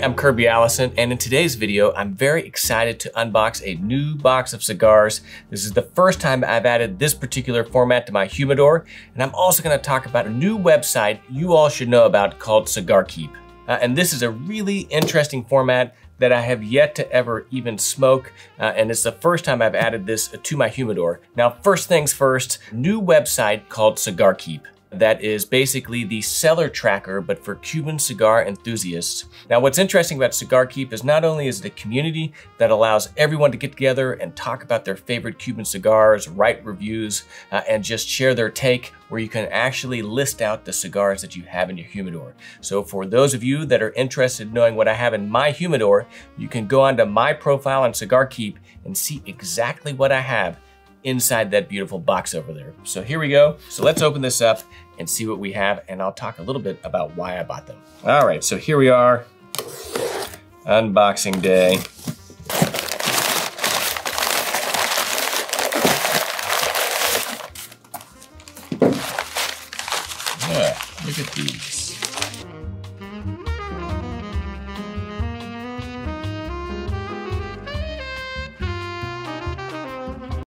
I'm Kirby Allison, and in today's video, I'm very excited to unbox a new box of cigars. This is the first time I've added this particular format to my humidor, and I'm also gonna talk about a new website you all should know about called Cigar-Keep. And this is a really interesting format that I have yet to ever even smoke, and it's the first time I've added this to my humidor. Now, first things first, new website called Cigar-Keep. That is basically the seller tracker, but for Cuban cigar enthusiasts. Now, what's interesting about Cigar-Keep is not only is it a community that allows everyone to get together and talk about their favorite Cuban cigars, write reviews, and just share their take, where you can actually list out the cigars that you have in your humidor. So for those of you that are interested in knowing what I have in my humidor, you can go onto my profile on Cigar-Keep and see exactly what I have inside that beautiful box over there. So here we go. So let's open this up and see what we have, and I'll talk a little bit about why I bought them. All right, so here we are, unboxing day. Yeah, look at these.